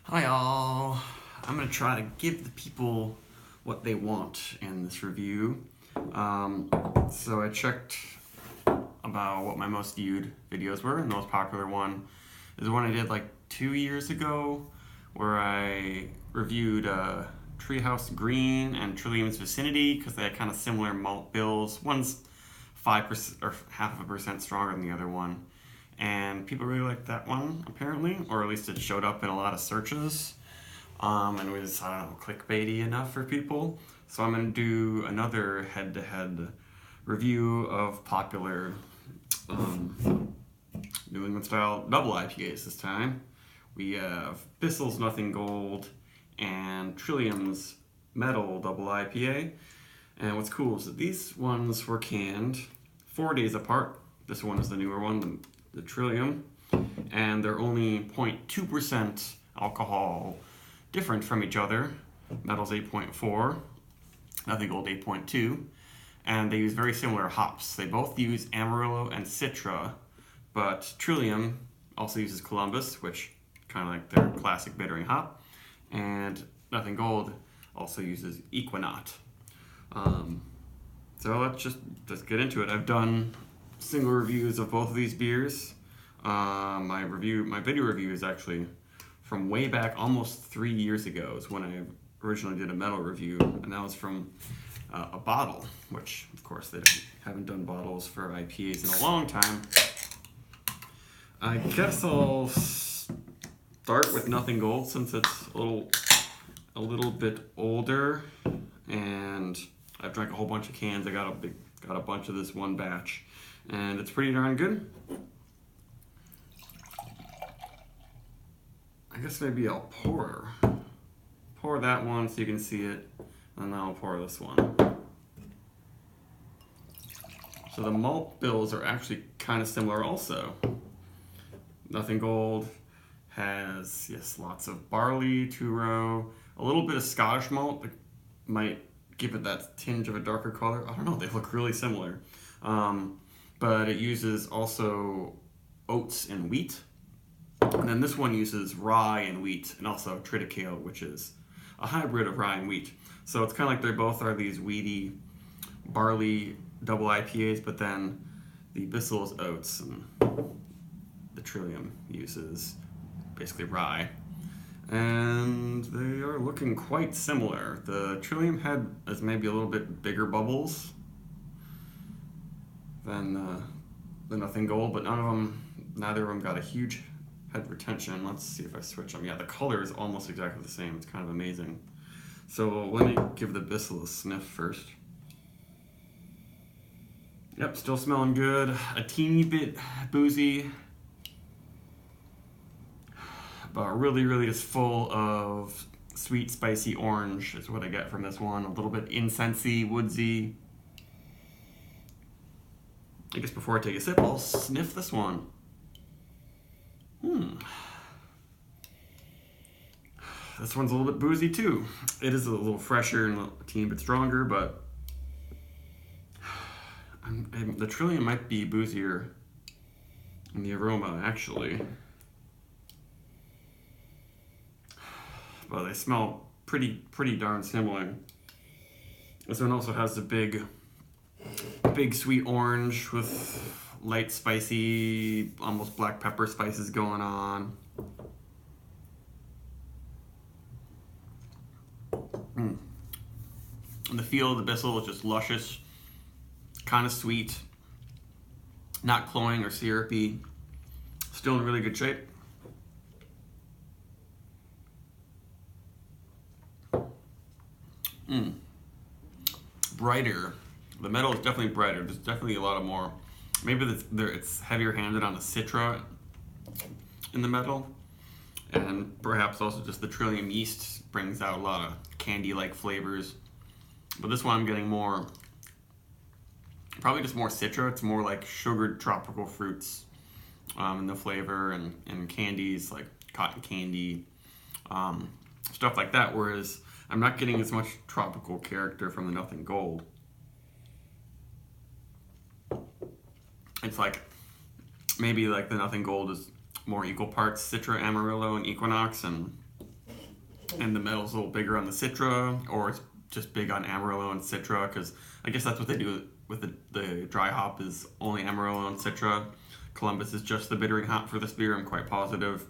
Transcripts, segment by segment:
Hi all! I'm going to try to give the people what they want in this review. So I checked about what my most viewed videos were, and the most popular one is one I did like 2 years ago where I reviewed Treehouse Green and Trillium's Vicinity because they had kind of similar malt bills. One's 5% or half of a percent stronger than the other one. And people really liked that one, apparently, or at least it showed up in a lot of searches. And it was, I don't know, clickbaity enough for people. So I'm going to do another head-to-head review of popular New England-style double IPAs this time. We have Bissell's Nothing Gold and Trillium's Mettle double IPA. And what's cool is that these ones were canned 4 days apart. This one is the newer one, the Trillium, and they're only 0.2% alcohol different from each other. Mettle's 8.4, Nothing Gold 8.2, and they use very similar hops. They both use Amarillo and Citra, but Trillium also uses Columbus, which kind of like their classic bittering hop, and Nothing Gold also uses Equinaut. So let's get into it. I've done single reviews of both of these beers. My video review is actually from way back, almost 3 years ago. Is when I originally did a Mettle review, and that was from a bottle, which of course they haven't done bottles for IPAs in a long time. I guess I'll start with Nothing Gold since it's a little bit older, and I've drank a whole bunch of cans. I got a bunch of this one batch, and it's pretty darn good. I guess maybe I'll pour that one so you can see it, and then I'll pour this one. So the malt bills are actually kind of similar also. Nothing Gold has, yes, lots of barley, two-row, a little bit of Scottish malt that might give it that tinge of a darker color. I don't know, they look really similar. But it uses also oats and wheat. And then this one uses rye and wheat, and also triticale, which is a hybrid of rye and wheat. So it's kind of like they both are these wheaty barley double IPAs, but then the Bissell is oats, and the Trillium uses basically rye. And they are looking quite similar. The Trillium head has maybe a little bit bigger bubbles than the Nothing Gold, but neither of them got a huge head retention. Let's see if I switch them. Yeah, the color is almost exactly the same. It's kind of amazing. So let me give the Bissell a sniff first. Yep, still smelling good. A teeny bit boozy, but really, really just full of sweet, spicy orange is what I get from this one. A little bit incensey, woodsy. I guess before I take a sip, I'll sniff this one. This one's a little bit boozy too. It is a little fresher and a teeny bit stronger, but the Trillium might be boozier in the aroma, actually. But they smell pretty darn similar. This one also has the big sweet orange with light spicy, almost black pepper spices going on. And the feel of the Bissell is just luscious, kind of sweet, not cloying or syrupy, still in really good shape. Brighter. The Mettle is definitely brighter. There's definitely a lot of more. Maybe it's heavier handed on the Citra in the Mettle, and perhaps also just the Trillium yeast brings out a lot of candy-like flavors. But this one I'm getting probably just more Citra. It's more like sugared tropical fruits in the flavor, and candies like cotton candy, stuff like that, whereas I'm not getting as much tropical character from the Nothing Gold. It's like maybe like the Nothing Gold is more equal parts Citra, Amarillo, and Equinox, and and the Mettle's a little bigger on the Citra, or it's just big on Amarillo and Citra, because I guess that's what they do with the dry hop, is only Amarillo and Citra. Columbus is just the bittering hop for this beer, I'm quite positive.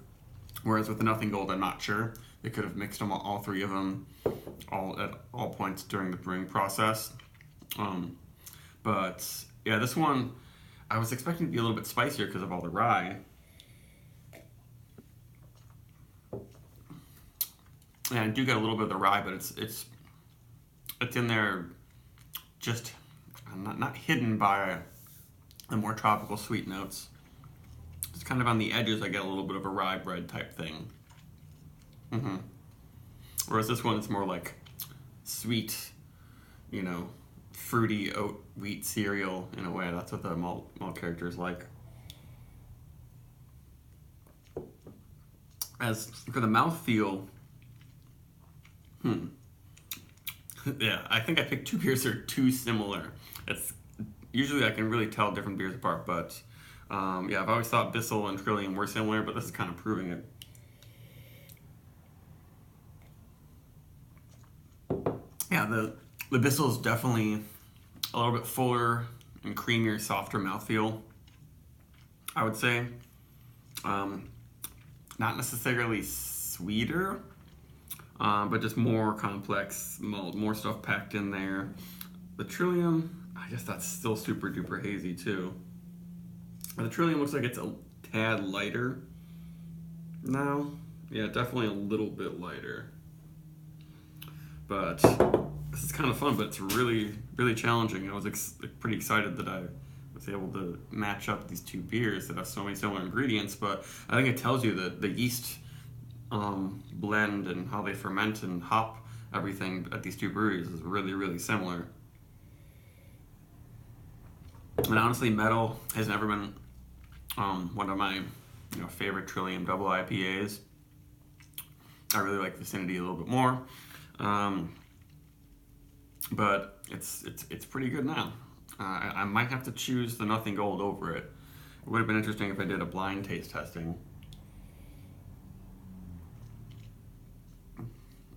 Whereas with the Nothing Gold, I'm not sure. They could have mixed them, all three of them, at all points during the brewing process. But yeah, this one, I was expecting to be a little bit spicier because of all the rye. And I do get a little bit of the rye, but it's in there, just not hidden by the more tropical sweet notes. It's kind of on the edges. I get a little bit of a rye bread type thing. Whereas this one is more like sweet, fruity oat wheat cereal in a way. That's what the malt character is like. As for the mouthfeel, yeah, I think I picked two beers that are too similar. It's usually I can really tell different beers apart, but yeah, I've always thought Bissell and Trillium were similar, but this is kind of proving it. Yeah, the Bissell is definitely a little bit fuller and creamier, softer mouthfeel, I would say. Not necessarily sweeter, but just more complex malt, more stuff packed in there. The Trillium, I guess that's still super duper hazy too. The Trillium looks like it's a tad lighter now. Yeah, definitely a little bit lighter. But this is kind of fun, but it's really, really challenging. I was pretty excited that I was able to match up these two beers that have so many similar ingredients, but I think it tells you that the yeast blend and how they ferment and hop everything at these two breweries is really, really similar. And honestly, Mettle has never been one of my favorite Trillium double IPAs. I really like Vicinity a little bit more, but it's pretty good now. I might have to choose the Nothing Gold over it. It would have been interesting if I did a blind taste testing.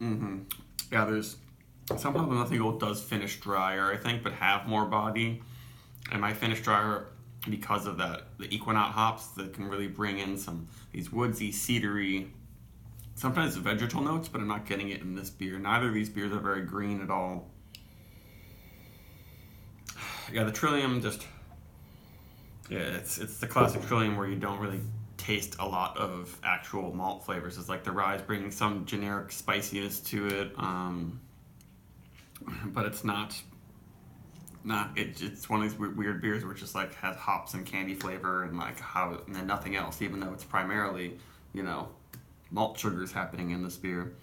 Yeah, there's somehow the Nothing Gold does finish drier, I think, but have more body. And my finish drier because of that, the Equinox hops that can really bring in these woodsy, cedary, sometimes vegetal notes, but I'm not getting it in this beer. Neither of these beers are very green at all. Yeah, the Trillium it's the classic Trillium where you don't really taste a lot of actual malt flavors. It's like the rye is bringing some generic spiciness to it, but it's not. It's one of these weird beers where it just like has hops and candy flavor and and then nothing else, even though it's primarily malt sugars happening in this beer.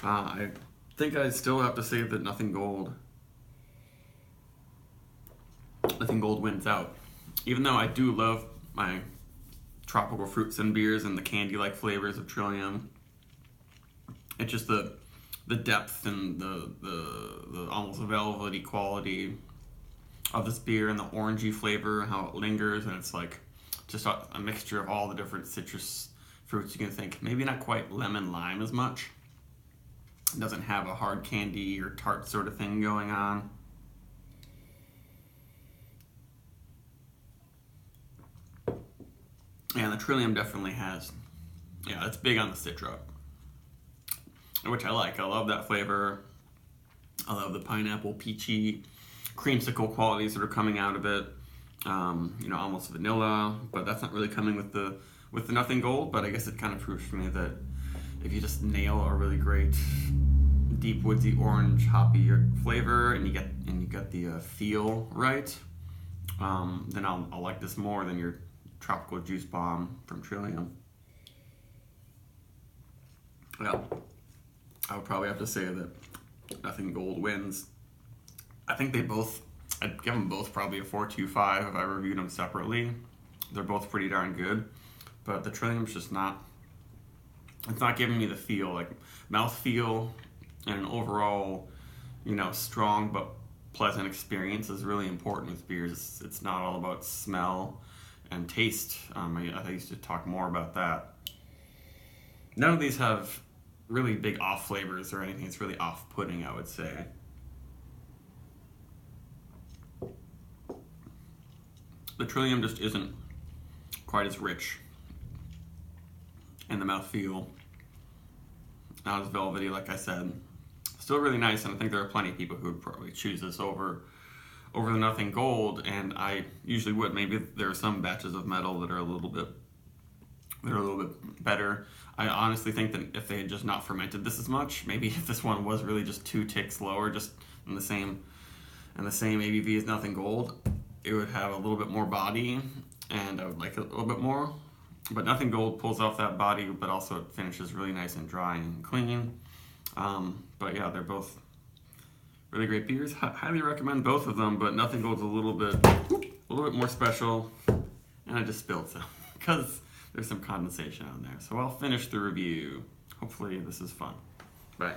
I think I still have to say that Nothing Gold wins out. Even though I do love my tropical fruits and beers and the candy-like flavors of Trillium, it's just the depth and the almost velvety quality of this beer and the orangey flavor, how it lingers, and it's like just a mixture of all the different citrus fruits you can think. Maybe not quite lemon lime as much. It doesn't have a hard candy or tart sort of thing going on. Yeah, the Trillium definitely has. Yeah, it's big on the Citra, which I like. I love that flavor. I love the pineapple, peachy, creamsicle qualities that are coming out of it. Almost vanilla, but that's not really coming with the Nothing Gold. But I guess it kind of proves for me that if you just nail a really great deep woodsy orange hoppy flavor and you get the feel right, then I'll like this more than your tropical juice bomb from Trillium. Yeah, I would probably have to say that Nothing Gold wins. I think I'd give them both probably a 4.25 if I reviewed them separately. They're both pretty darn good, but the Trillium's just it's not giving me the feel, like mouthfeel and an overall, strong but pleasant experience is really important with beers. It's not all about smell and taste. I used to talk more about that. None of these have really big off flavors or anything. It's really off-putting, I would say. The Trillium just isn't quite as rich in the mouthfeel. Not as velvety, like I said. Still really nice, and I think there are plenty of people who would probably choose this over the Nothing Gold, and I usually would. Maybe there are some batches of Mettle that are a little bit better. I honestly think that if they had just not fermented this as much, maybe if this one was really just 2 ticks lower, just in the same ABV as Nothing Gold, it would have a little bit more body, and I would like it a little bit more. But Nothing Gold pulls off that body, but also it finishes really nice and dry and clean. But yeah, they're both really great beers. Highly recommend both of them, but Nothing Gold's a little bit more special. And I just spilled some because there's some condensation on there. So I'll finish the review. Hopefully this is fun. Bye.